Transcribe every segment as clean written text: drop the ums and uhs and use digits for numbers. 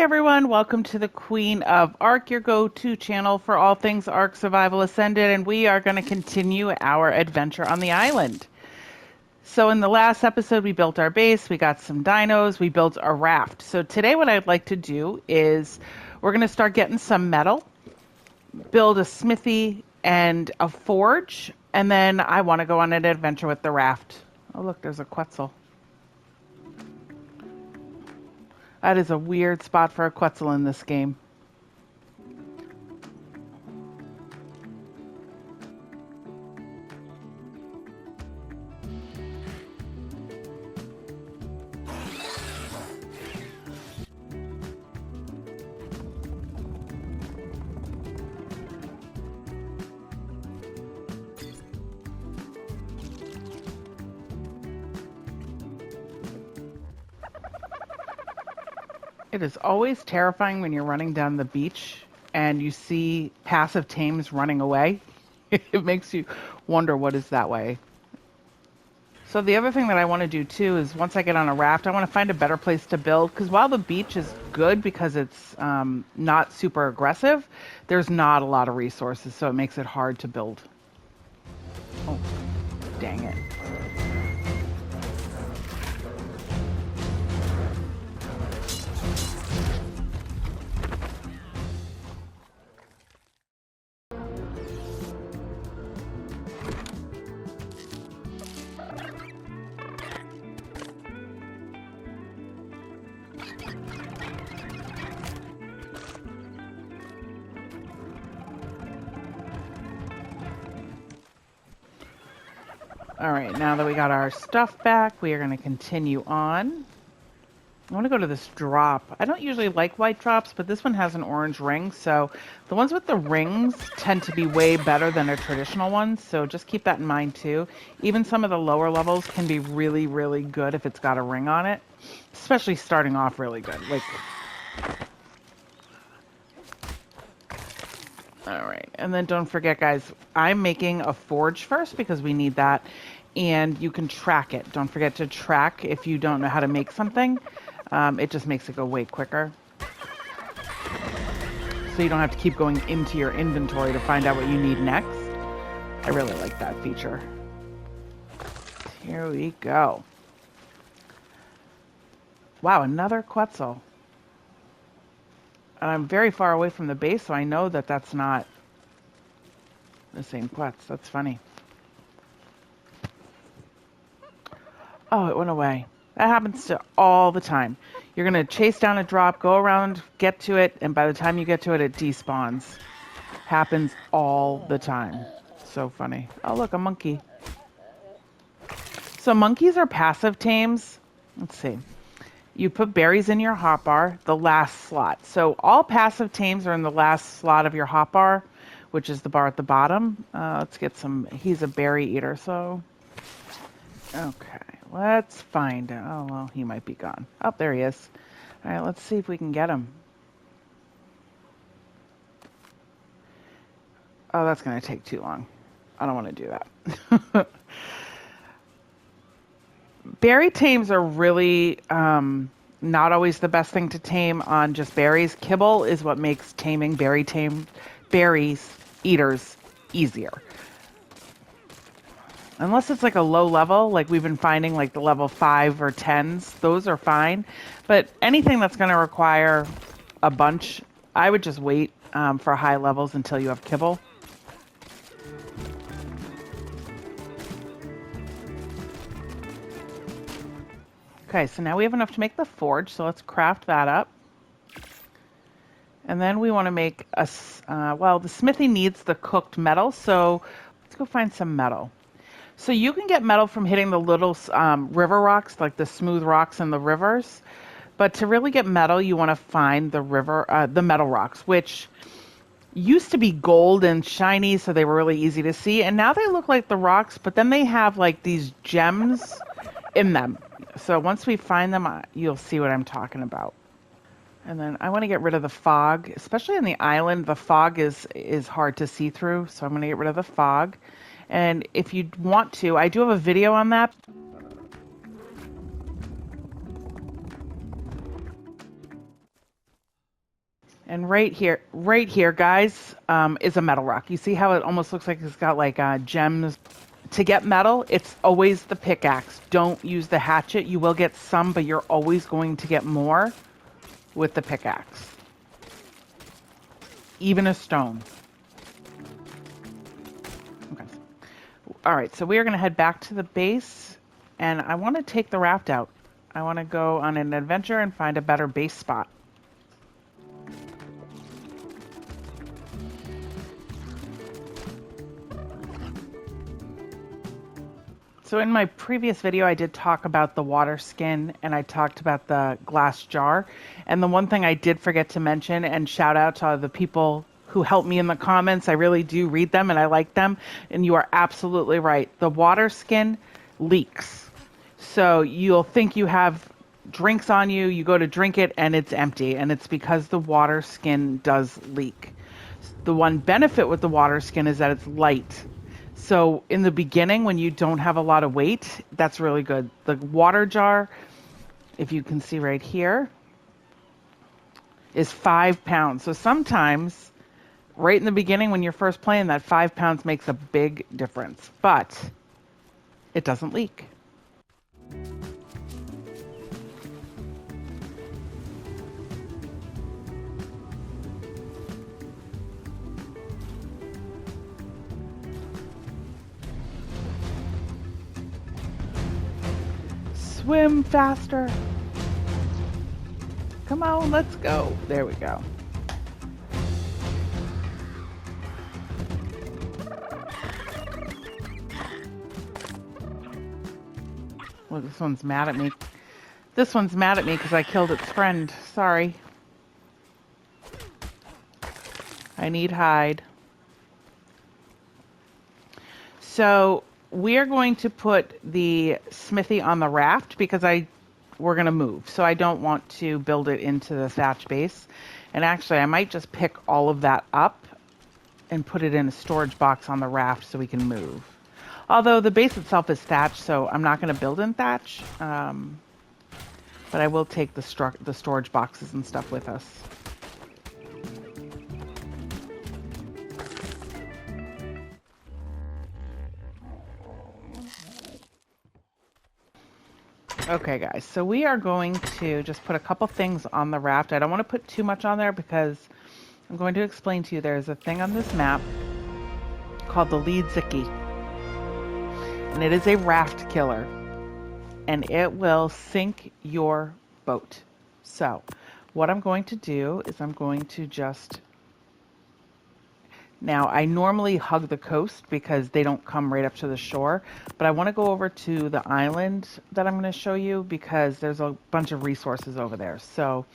everyone, welcome to the Queen of Ark, your go-to channel for all things ARK Survival Ascended, and we are going to continue our adventure on the island. So in the last episode, we built our base, we got some dinos, we built a raft. So today what I'd like to do is we're going to start getting some metal, build a smithy and a forge, and then I want to go on an adventure with the raft. Oh look, there's a Quetzal. That is a weird spot for a Quetzal in this game. It is always terrifying when you're running down the beach and you see passive tames running away. It makes you wonder what is that way. So the other thing that I want to do too is once I get on a raft, I want to find a better place to build, because while the beach is good because it's not super aggressive, there's not a lot of resources, so it makes it hard to build. Oh, dang it. All right, now that we got our stuff back, we are going to continue on. I want to go to this drop. I don't usually like white drops, but this one has an orange ring, so the ones with the rings tend to be way better than a traditional ones, so just keep that in mind too. Even some of the lower levels can be really, really good if it's got a ring on it, especially starting off really good. Like, all right, and then don't forget, guys, I'm making a forge first because we need that, and you can track it. Don't forget to track if you don't know how to make something. It just makes it go way quicker. So you don't have to keep going into your inventory to find out what you need next. I really like that feature. Here we go. Wow, another Quetzal. And I'm very far away from the base, so I know that that's not the same Quetz. That's funny. Oh, it went away. That happens to all the time. You're going to chase down a drop, go around, get to it, and by the time you get to it, it despawns. Happens all the time. So funny. Oh, look, a monkey. So monkeys are passive tames. Let's see. You put berries in your hotbar, the last slot. So all passive tames are in the last slot of your hotbar, which is the bar at the bottom. Let's get some. He's a berry eater, so. Okay, let's find him. Oh, well, he might be gone. Oh, there he is. All right, let's see if we can get him. Oh, that's going to take too long. I don't want to do that. Berry tames are really not always the best thing to tame on just berries. Kibble is what makes taming berries eaters easier. Unless it's like a low level, like we've been finding, like the level 5 or 10s, those are fine. But anything that's going to require a bunch, I would just wait for high levels until you have kibble. Okay, so now we have enough to make the forge, so let's craft that up. And then we want to make a, well, the smithy needs the cooked metal, so let's go find some metal. So you can get metal from hitting the little river rocks, like the smooth rocks in the rivers. But to really get metal, you want to find the metal rocks, which used to be gold and shiny, so they were really easy to see. And now they look like the rocks, but then they have like these gems in them. So once we find them, you'll see what I'm talking about. And then I want to get rid of the fog, especially on the island. The fog is hard to see through, so I'm going to get rid of the fog. And if you want to, I do have a video on that. And right here, guys, is a metal rock. You see how it almost looks like it's got like gems? To get metal, it's always the pickaxe. Don't use the hatchet. You will get some, but you're always going to get more with the pickaxe. Even a stone. Okay. All right, so we are going to head back to the base, and I want to take the raft out. I want to go on an adventure and find a better base spot. So in my previous video, I did talk about the water skin and I talked about the glass jar. And the one thing I did forget to mention, and shout out to the people who helped me in the comments, I really do read them and I like them. And you are absolutely right. The water skin leaks. So you'll think you have drinks on you, you go to drink it and it's empty. And it's because the water skin does leak. The one benefit with the water skin is that it's light. So in the beginning, when you don't have a lot of weight, that's really good. The water jar, if you can see right here, is 5 pounds. So sometimes, right in the beginning when you're first playing, that 5 pounds makes a big difference. But it doesn't leak. Swim faster. Come on, let's go. There we go. Well, this one's mad at me. This one's mad at me because I killed its friend. Sorry. I need hide. So we are going to put the smithy on the raft because we're going to move. So I don't want to build it into the thatch base. And actually, I might just pick all of that up and put it in a storage box on the raft so we can move. Although the base itself is thatch, so I'm not going to build in thatch. But I will take the storage boxes and stuff with us. Okay, guys, so we are going to just put a couple things on the raft. I don't want to put too much on there because I'm going to explain to you there's a thing on this map called the Leeds. And it is a raft killer. And it will sink your boat. So what I'm going to do is I'm going to just... Now, I normally hug the coast because they don't come right up to the shore, but I want to go over to the island that I'm going to show you because there's a bunch of resources over there. So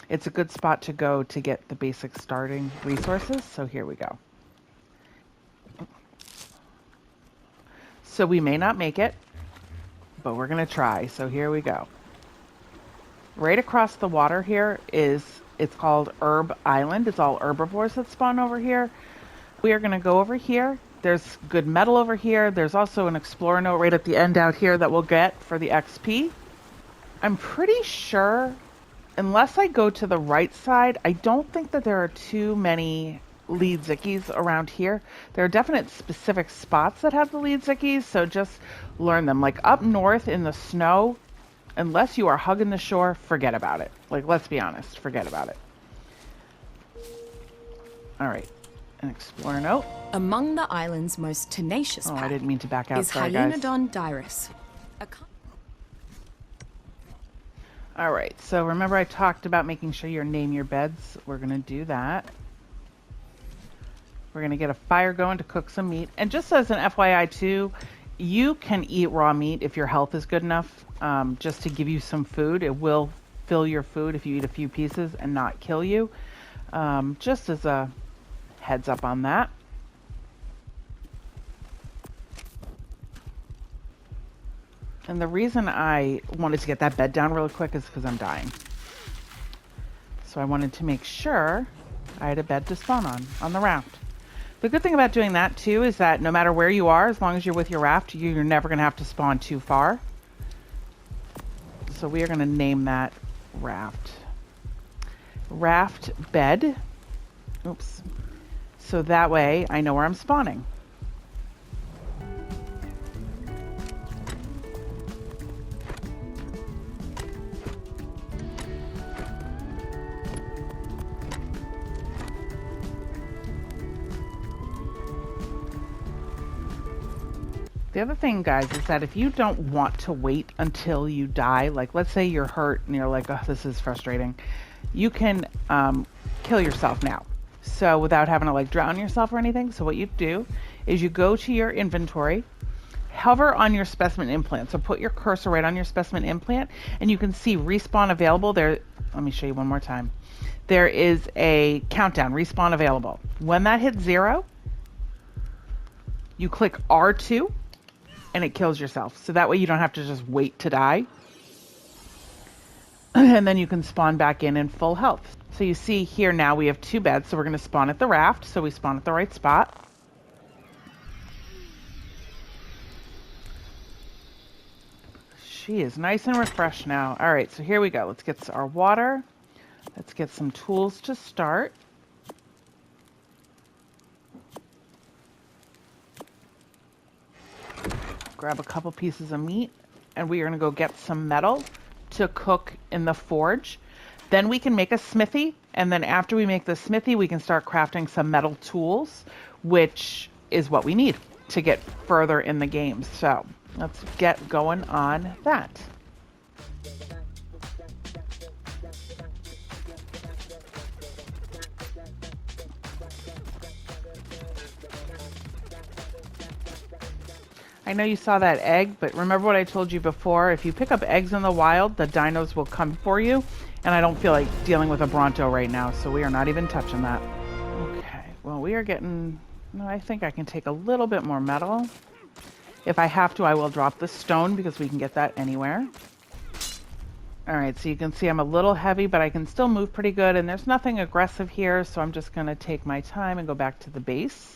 it's a good spot to go to get the basic starting resources. So here we go. So we may not make it, but we're going to try. So here we go. Right across the water here it's called Herb Island. It's all herbivores that spawn over here. We are going to go over here. There's good metal over here. There's also an explorer note right at the end out here that we'll get for the XP. I'm pretty sure, unless I go to the right side, I don't think that there are too many lead zickies around here. There are definite specific spots that have the lead zickies, so just learn them. Like up north in the snow, unless you are hugging the shore, forget about it. Like, let's be honest, forget about it. All right. An explorer note. Among the island's most tenacious I didn't mean to back out. is Sorry, guys. Hyaenodon dirus. All right, so remember I talked about making sure you name your beds. We're going to do that. We're going to get a fire going to cook some meat. And just as an FYI too, you can eat raw meat if your health is good enough, just to give you some food. It will fill your food if you eat a few pieces and not kill you. Just as a heads up on that. And the reason I wanted to get that bed down really quick is because I'm dying. So I wanted to make sure I had a bed to spawn on the raft. The good thing about doing that too is that no matter where you are, as long as you're with your raft, you're never going to have to spawn too far. So we are going to name that raft. raft bed. Oops. So that way I know where I'm spawning. The other thing, guys, is that if you don't want to wait until you die, like let's say you're hurt and you're like, oh, this is frustrating, you can kill yourself now. So without having to like drown yourself or anything. So what you do is you go to your inventory, hover on your specimen implant. So put your cursor right on your specimen implant and you can see respawn available there. Let me show you one more time. There is a countdown, respawn available. When that hits 0, you click R2 and it kills yourself. So that way you don't have to just wait to die. And then you can spawn back in full health. So you see here now we have 2 beds. So we're going to spawn at the raft. So we spawn at the right spot. She is nice and refreshed now. All right, so here we go. Let's get our water. Let's get some tools to start. Grab a couple pieces of meat, and we are going to go get some metal to cook in the forge. Then we can make a smithy, and then after we make the smithy, we can start crafting some metal tools, which is what we need to get further in the game. So let's get going on that. I know you saw that egg, but remember what I told you before? If you pick up eggs in the wild, the dinos will come for you. And I don't feel like dealing with a Bronto right now, so we are not even touching that. Okay, well, we are getting... No, I think I can take a little bit more metal. If I have to, I will drop the stone because we can get that anywhere. All right, so you can see I'm a little heavy, but I can still move pretty good. And there's nothing aggressive here, so I'm just going to take my time and go back to the base.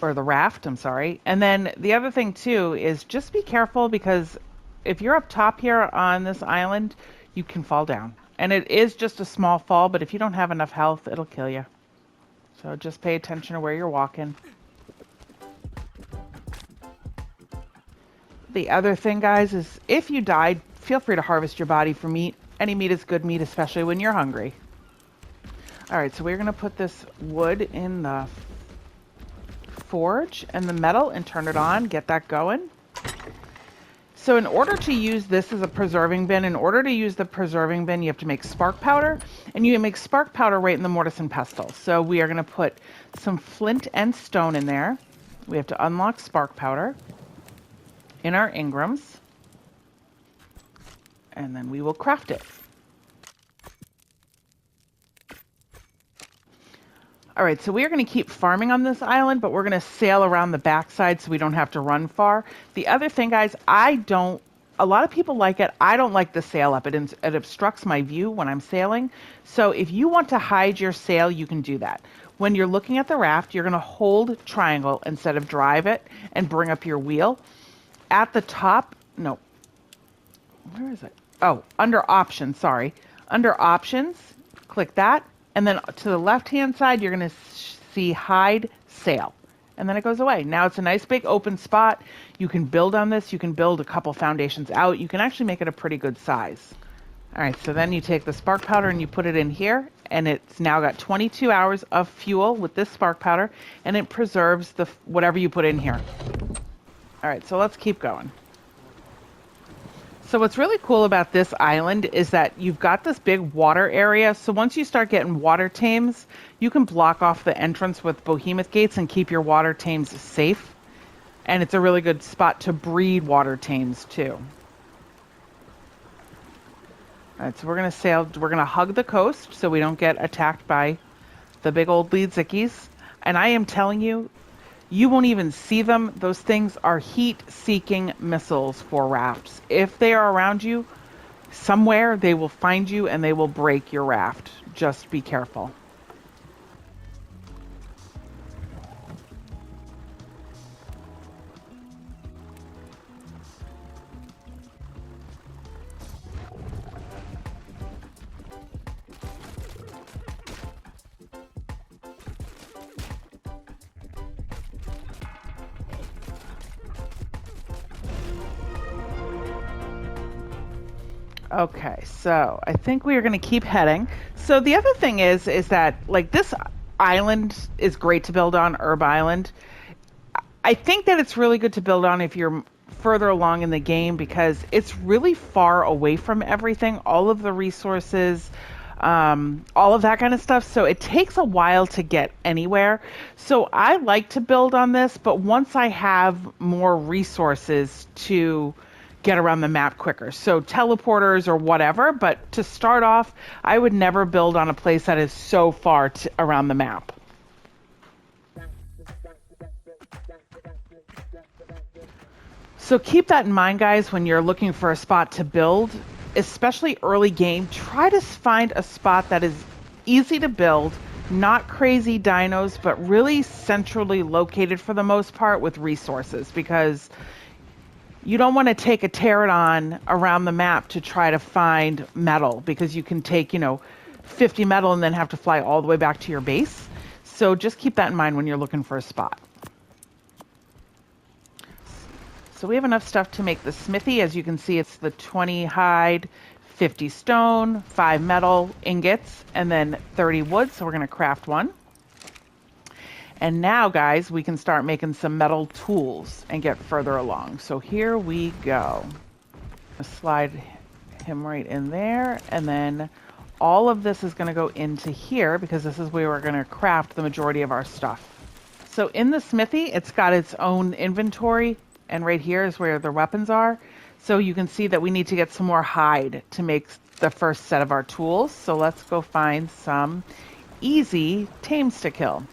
Or the raft, I'm sorry. And then the other thing too is just be careful because if you're up top here on this island, you can fall down. And it is just a small fall, but if you don't have enough health, it'll kill you. So just pay attention to where you're walking. The other thing, guys, is if you died, feel free to harvest your body for meat. Any meat is good meat, especially when you're hungry. All right, so we're going to put this wood in the forge and the metal and turn it on, get that going. So in order to use this as a preserving bin, you have to make spark powder, and you make spark powder right in the mortise and pestle. So we are going to put some flint and stone in there. We have to unlock spark powder in our engrams, and then we will craft it. All right, so we are going to keep farming on this island, but we're going to sail around the backside so we don't have to run far. The other thing, guys, a lot of people like it. I don't like the sail up. It obstructs my view when I'm sailing. So if you want to hide your sail, you can do that. When you're looking at the raft, you're going to hold triangle instead of drive it and bring up your wheel. At the top, no, where is it? Oh, under options, sorry. Under options, click that. And then to the left-hand side, you're going to see hide sail. And then it goes away. Now it's a nice big open spot. You can build on this. You can build a couple foundations out. You can actually make it a pretty good size. All right, so then you take the spark powder and you put it in here. And it's now got 22 hours of fuel with this spark powder. And it preserves whatever you put in here. All right, so let's keep going. So what's really cool about this island is that you've got this big water area. So once you start getting water tames, you can block off the entrance with behemoth gates and keep your water tames safe. And it's a really good spot to breed water tames too. All right, so we're going to sail. We're going to hug the coast so we don't get attacked by the big old Leedsikies. And I am telling you, you won't even see them. Those things are heat-seeking missiles for rafts. If they are around you somewhere, they will find you and they will break your raft. Just be careful. Okay, so I think we are going to keep heading. So the other thing is that like this island is great to build on, Herb Island. I think that it's really good to build on if you're further along in the game because it's really far away from everything, all of the resources, all of that kind of stuff. So it takes a while to get anywhere. So I like to build on this, but once I have more resources to get around the map quicker. So teleporters or whatever, but to start off, I would never build on a place that is so far around the map. So keep that in mind, guys, when you're looking for a spot to build, especially early game. Try to find a spot that is easy to build, not crazy dinos, but really centrally located for the most part with resources, because you don't want to take a pterodon around the map to try to find metal, because you can take, 50 metal and then have to fly all the way back to your base. So just keep that in mind when you're looking for a spot. So we have enough stuff to make the smithy. As you can see, it's the 20 hide, 50 stone, 5 metal ingots, and then 30 wood. So we're going to craft one. And now, guys, we can start making some metal tools and get further along. So here we go. Slide him right in there. And then all of this is going to go into here because this is where we're going to craft the majority of our stuff. So in the smithy, it's got its own inventory. And right here is where the weapons are. So you can see that we need to get some more hide to make the first set of our tools. So let's go find some easy tames to kill.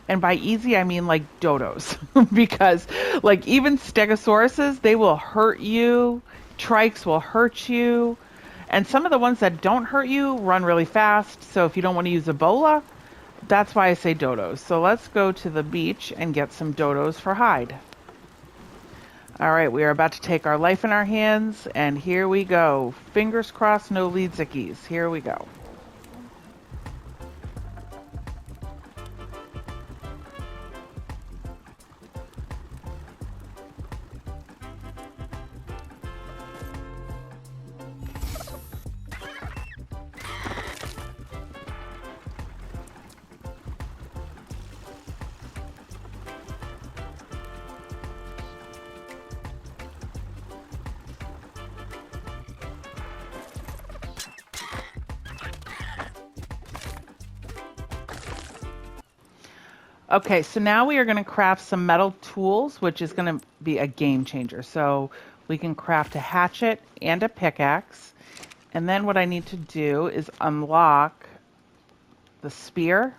And by easy, I mean like dodos. Because like even stegosauruses, they will hurt you. Trikes will hurt you. And some of the ones that don't hurt you run really fast. So if you don't want to use Ebola, that's why I say dodos. So let's go to the beach and get some dodos for hide. All right, we are about to take our life in our hands, and here we go. Fingers crossed, no lead zickies. Here we go. Okay, so now we are going to craft some metal tools, which is going to be a game changer. So we can craft a hatchet and a pickaxe. And then what I need to do is unlock the spear.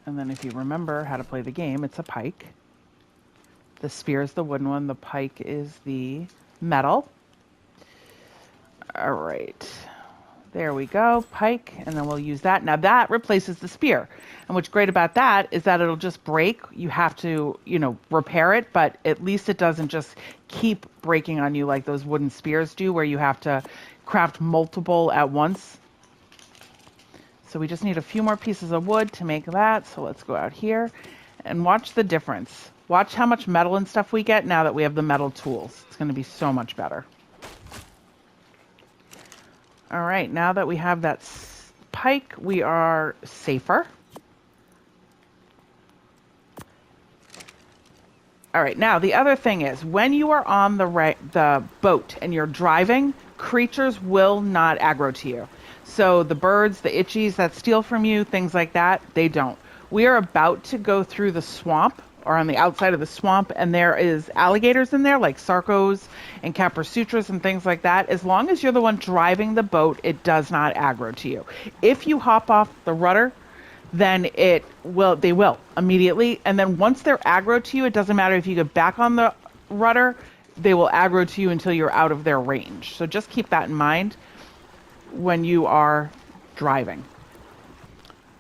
And then if you remember how to play the game, it's a pike. The spear is the wooden one. The pike is the metal. All right, there we go, pike, and then we'll use that. Now that replaces the spear, and what's great about that is that it'll just break. You have to, repair it, but at least it doesn't just keep breaking on you like those wooden spears do, where you have to craft multiple at once. So we just need a few more pieces of wood to make that. So let's go out here and watch the difference. Watch how much metal and stuff we get now that we have the metal tools. It's going to be so much better. All right, now that we have that pike, we are safer. All right, now the other thing is when you are on the boat and you're driving, creatures will not aggro to you. So the birds, the itchies that steal from you, things like that, they don't. We are about to go through the swamp, or on the outside of the swamp, and there is alligators in there, like sarcos and caprasutras and things like that. As long as you're the one driving the boat, it does not aggro to you. If you hop off the rudder, then they will immediately. And then once they're aggro to you, it doesn't matter if you get back on the rudder, they will aggro to you until you're out of their range. So just keep that in mind when you are driving.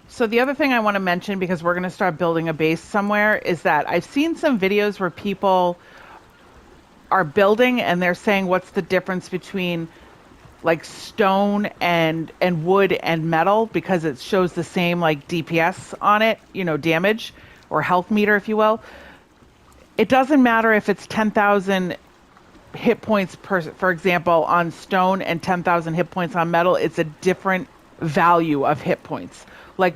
So the other thing I want to mention, because we're going to start building a base somewhere, is that I've seen some videos where people are building and they're saying what's the difference between like stone and wood and metal, because it shows the same like DPS on it, damage or health meter, if you will. It doesn't matter if it's 10,000 hit points for example, on stone and 10,000 hit points on metal. It's a different value of hit points. Like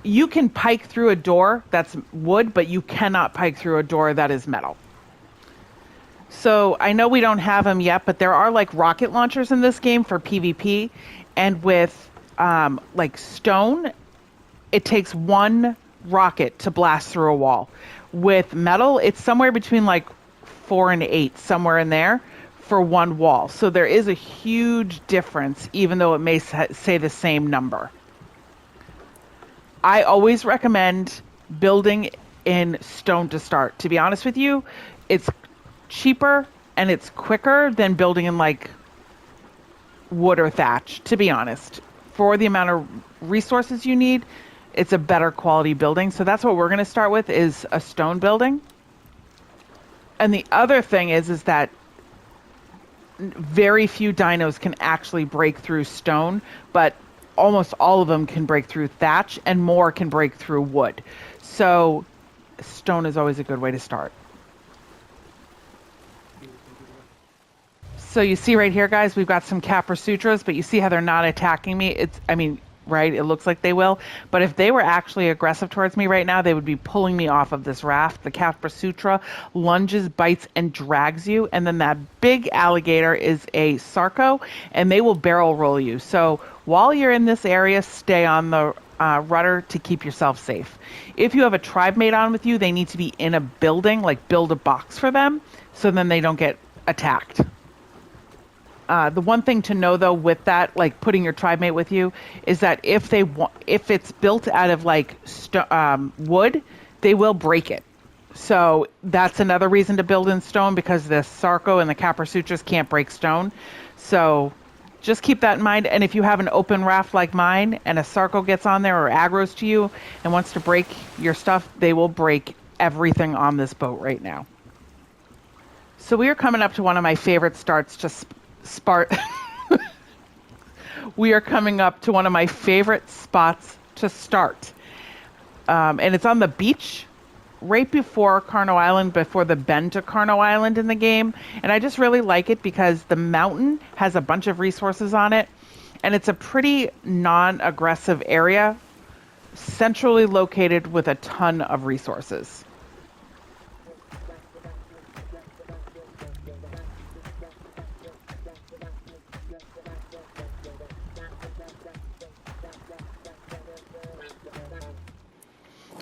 you can pike through a door that's wood, but you cannot pike through a door that is metal. So I know we don't have them yet, but there are like rocket launchers in this game for PvP, and with like stone, it takes one rocket to blast through a wall. With metal, it's somewhere between like 4 and 8, somewhere in there, for one wall. So there is a huge difference, even though it may say the same number. I always recommend building in stone to start. To be honest with you, it's cheaper and it's quicker than building in like wood or thatch, to be honest. For the amount of resources you need, it's a better quality building. So that's what we're going to start with, is a stone building. And the other thing is that very few dinos can actually break through stone, but almost all of them can break through thatch, and more can break through wood. So stone is always a good way to start. So you see right here, guys, we've got some Caprasutras, but you see how they're not attacking me? Right, it looks like they will. But if they were actually aggressive towards me right now, they would be pulling me off of this raft. The Caprasutra lunges, bites, and drags you. And then that big alligator is a Sarco, and they will barrel roll you. So while you're in this area, stay on the rudder to keep yourself safe. If you have a tribe mate on with you, they need to be in a building, like build a box for them, so then they don't get attacked. The one thing to know, though, with that, like putting your tribe mate with you, is that if it's built out of like wood, they will break it. So that's another reason to build in stone, because the Sarco and the Caprasutras can't break stone. So just keep that in mind. And if you have an open raft like mine and a Sarco gets on there or aggroes to you and wants to break your stuff, they will break everything on this boat right now. So we are coming up to one of my favorite starts to we are coming up to one of my favorite spots to start. And it's on the beach right before Carno Island, before the bend to Carno Island in the game. And I just really like it because the mountain has a bunch of resources on it. And it's a pretty non-aggressive area, centrally located with a ton of resources.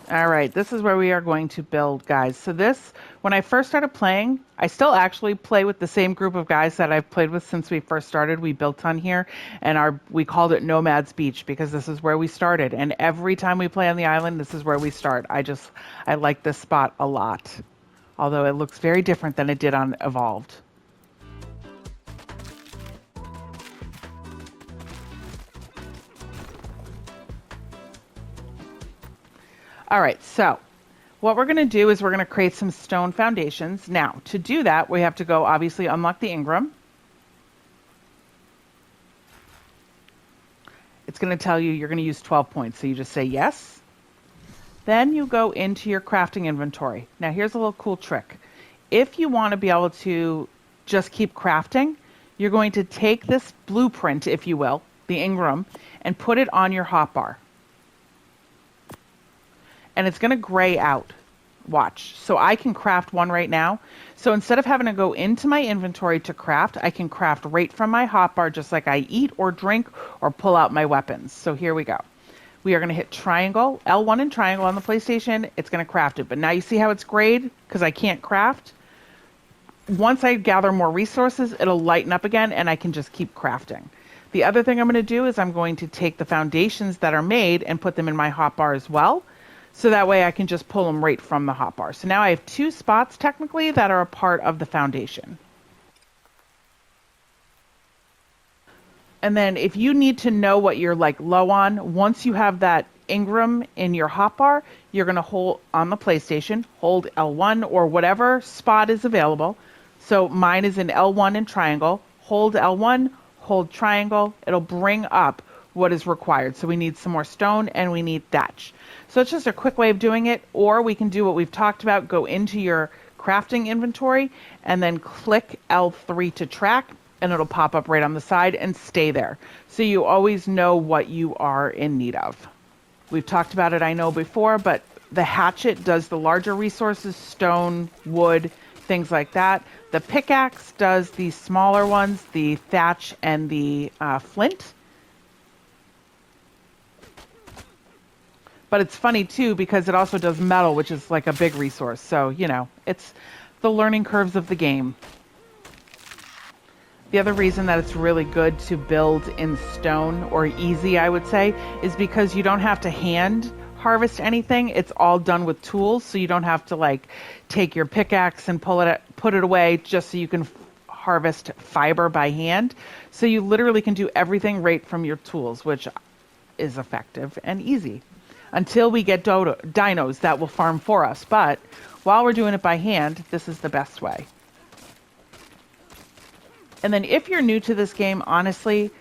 All right, this is where we are going to build, guys. So this, when I first started playing, I still actually play with the same group of guys that I've played with since we first started. We built on here, and we called it Nomad's Beach because this is where we started. And every time we play on the island, this is where we start. I like this spot a lot, although it looks very different than it did on Evolved. All right, so what we're going to do is we're going to create some stone foundations. Now, to do that, we have to go, obviously, unlock the Ingram. It's going to tell you you're going to use 12 points, so you just say yes. Then you go into your crafting inventory. Now, here's a little cool trick. If you want to be able to just keep crafting, you're going to take this blueprint, if you will, the Ingram, and put it on your hotbar. And it's going to gray out. Watch. So I can craft one right now. So instead of having to go into my inventory to craft, I can craft right from my hotbar, just like I eat or drink or pull out my weapons. So here we go. We are going to hit triangle, L1 and triangle on the PlayStation. It's going to craft it. But now you see how it's grayed because I can't craft? Once I gather more resources, it'll lighten up again and I can just keep crafting. The other thing I'm going to do is I'm going to take the foundations that are made and put them in my hotbar as well. So that way I can just pull them right from the hotbar. So now I have 2 spots technically that are a part of the foundation. And then if you need to know what you're like low on, once you have that Ingram in your hotbar, you're going to hold on the PlayStation, hold L1 or whatever spot is available. So mine is in L1 and triangle. hold L1, hold triangle. It'll bring up what is required. So we need some more stone and we need thatch. So it's just a quick way of doing it, or we can do what we've talked about, go into your crafting inventory and then click L3 to track, and it'll pop up right on the side and stay there. So you always know what you are in need of. We've talked about it, I know, before, but the hatchet does the larger resources, stone, wood, things like that. The pickaxe does the smaller ones, the thatch and the flint. But it's funny too because it also does metal, which is like a big resource. So, you know, it's the learning curves of the game. The other reason that it's really good to build in stone, or easy, I would say, is because you don't have to hand harvest anything. It's all done with tools, so you don't have to like take your pickaxe and put it away just so you can harvest fiber by hand. So you literally can do everything right from your tools, which is effective and easy. Until we get dinos that will farm for us. But while we're doing it by hand, this is the best way. And then if you're new to this game, honestly,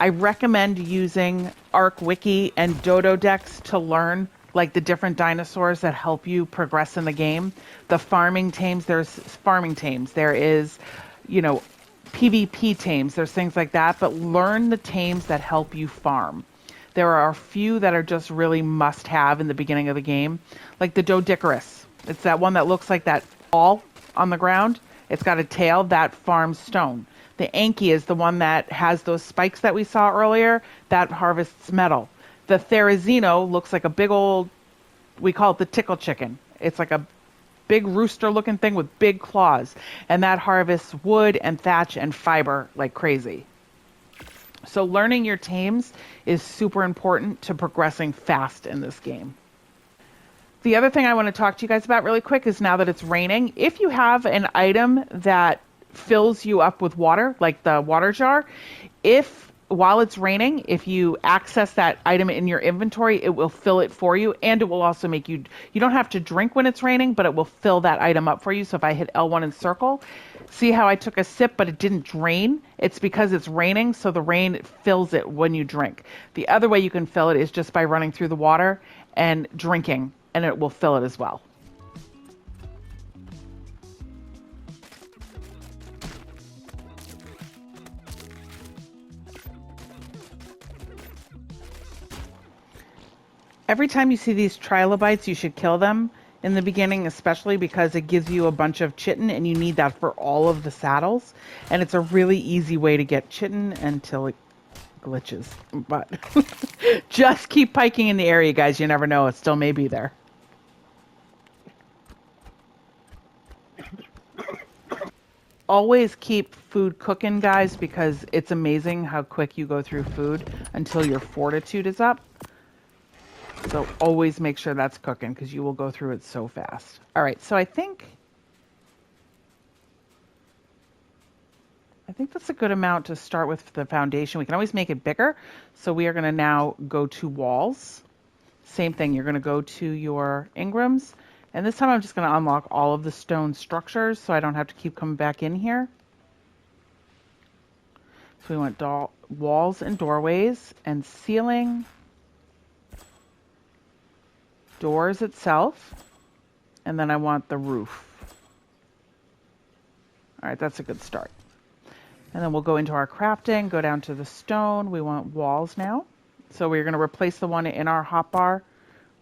I recommend using ARK Wiki and Dodo decks to learn like the different dinosaurs that help you progress in the game. The farming tames, there's farming tames. There is, you know, PvP tames. There's things like that. But learn the tames that help you farm. There are a few that are just really must-have in the beginning of the game, like the Dodicarus. It's that one that looks like that ball on the ground. It's got a tail that farms stone. The Anki is the one that has those spikes that we saw earlier that harvests metal. The Therizino looks like a big old, we call it the tickle chicken. It's like a big rooster-looking thing with big claws, and that harvests wood and thatch and fiber like crazy. So learning your tames is super important to progressing fast in this game. The other thing I want to talk to you guys about really quick is now that it's raining, if you have an item that fills you up with water, like the water jar, while it's raining, if you access that item in your inventory, it will fill it for you, and it will also make you don't have to drink when it's raining, but it will fill that item up for you. So if I hit L1 and circle, see how I took a sip, but it didn't drain? It's because it's raining, so the rain fills it when you drink. The other way you can fill it is just by running through the water and drinking, and it will fill it as well. Every time you see these trilobites, you should kill them in the beginning, especially because it gives you a bunch of chitin, and you need that for all of the saddles. And it's a really easy way to get chitin until it glitches. But just keep piking in the area, guys. You never know. It still may be there. Always keep food cooking, guys, because it's amazing how quick you go through food until your fortitude is up. So always make sure that's cooking because you will go through it so fast. All right, so I think that's a good amount to start with the foundation. We can always make it bigger. So we are going to now go to walls. Same thing, you're going to go to your Ingrams. And this time I'm just going to unlock all of the stone structures so I don't have to keep coming back in here. So we want walls and doorways and ceiling. Doors itself, and then I want the roof. All right, that's a good start. And then we'll go into our crafting, go down to the stone. We want walls now. So we're going to replace the one in our hotbar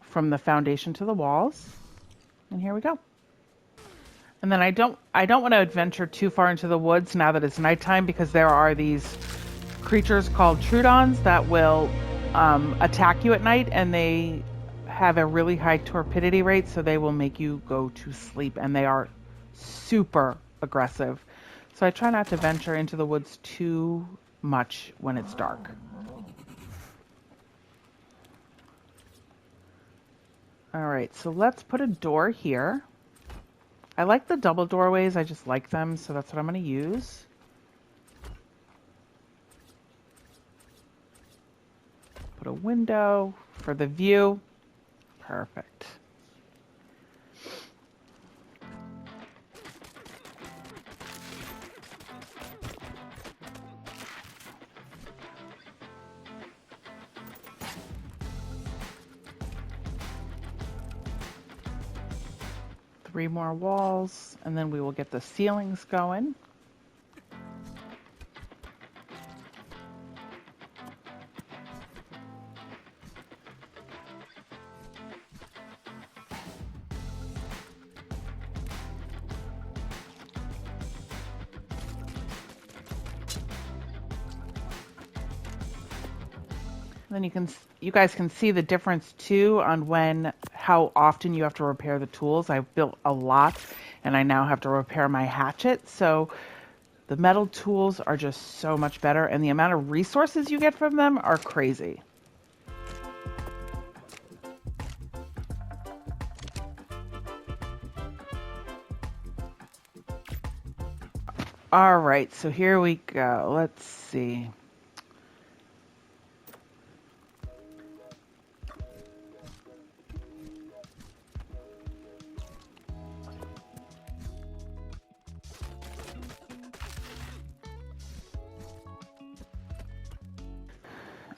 from the foundation to the walls. And here we go. And then I don't want to venture too far into the woods now that it's nighttime, because there are these creatures called Trudons that will attack you at night, and they have a really high torpidity rate, so they will make you go to sleep, and they are super aggressive. So I try not to venture into the woods too much when it's dark. All right, so let's put a door here. I like the double doorways, I just like them, so that's what I'm going to use. Put a window for the view. Perfect. 3 more walls, and then we will get the ceilings going. Then you guys can see the difference too on how often you have to repair the tools. I've built a lot and I now have to repair my hatchet. So the metal tools are just so much better and the amount of resources you get from them are crazy. All right, so here we go. Let's see.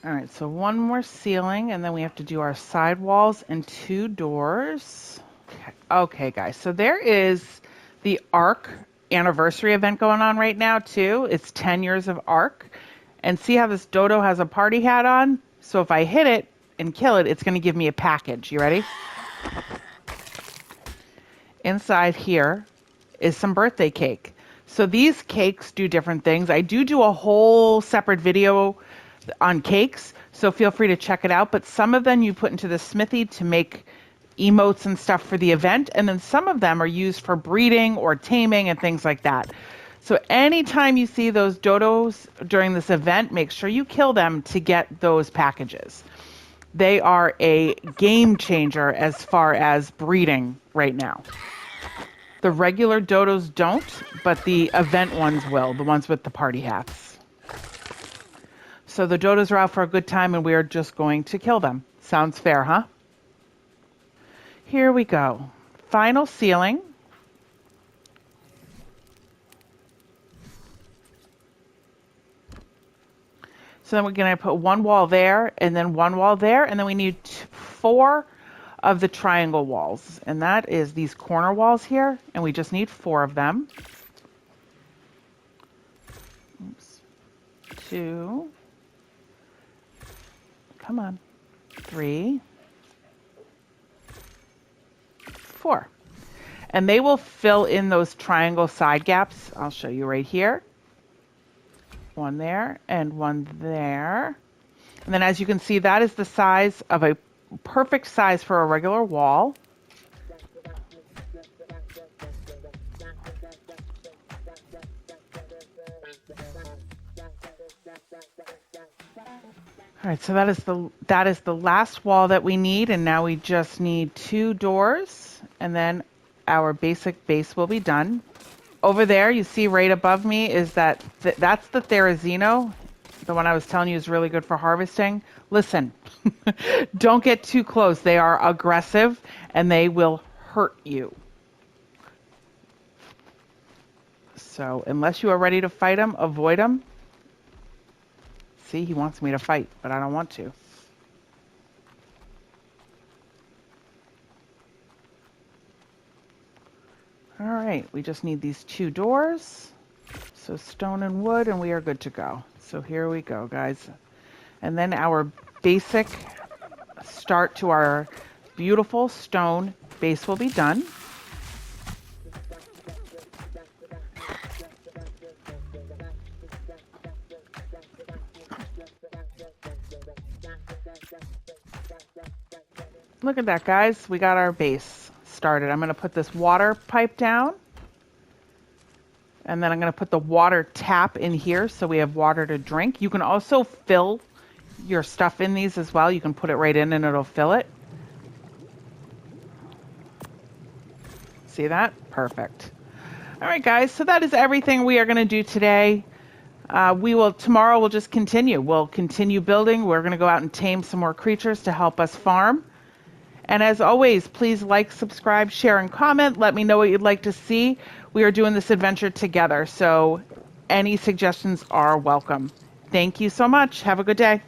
All right, so one more ceiling, and then we have to do our side walls and 2 doors. Okay, guys, so there is the ARK anniversary event going on right now, too. It's 10 years of ARK. And see how this dodo has a party hat on? So if I hit it and kill it, it's going to give me a package. You ready? Inside here is some birthday cake. So these cakes do different things. I do a whole separate video on cakes, so feel free to check it out. But some of them you put into the smithy to make emotes and stuff for the event, and then some of them are used for breeding or taming and things like that. So anytime you see those dodos during this event, make sure you kill them to get those packages. They are a game changer as far as breeding right now. The regular dodos don't, but the event ones will, the ones with the party hats. So the dodos are out for a good time and we are just going to kill them. Sounds fair, huh? Here we go. Final ceiling. So then we're going to put 1 wall there and then 1 wall there. And then we need 4 of the triangle walls. And that is these corner walls here. And we just need 4 of them. Oops. 2. Come on. 3. 4. And they will fill in those triangle side gaps. I'll show you right here. 1 there and 1 there. And then as you can see, that is the size of a perfect size for a regular wall. All right, so that is the last wall that we need, and now we just need 2 doors, and then our basic base will be done. Over there, you see right above me is that's the Therizino, the one I was telling you is really good for harvesting. Listen, don't get too close. They are aggressive, and they will hurt you. So unless you are ready to fight them, avoid them. See, he wants me to fight, but I don't want to. All right, we just need these 2 doors. So stone and wood, and we are good to go. So here we go, guys. And then our basic start to our beautiful stone base will be done. Look at that, guys. We got our base started. I'm going to put this water pipe down. And then I'm going to put the water tap in here so we have water to drink. You can also fill your stuff in these as well. You can put it right in and it'll fill it. See that? Perfect. All right, guys. So that is everything we are going to do today. Tomorrow we'll just continue. We'll continue building. We're going to go out and tame some more creatures to help us farm. And as always, please like, subscribe, share, and comment. Let me know what you'd like to see. We are doing this adventure together, so any suggestions are welcome. Thank you so much. Have a good day.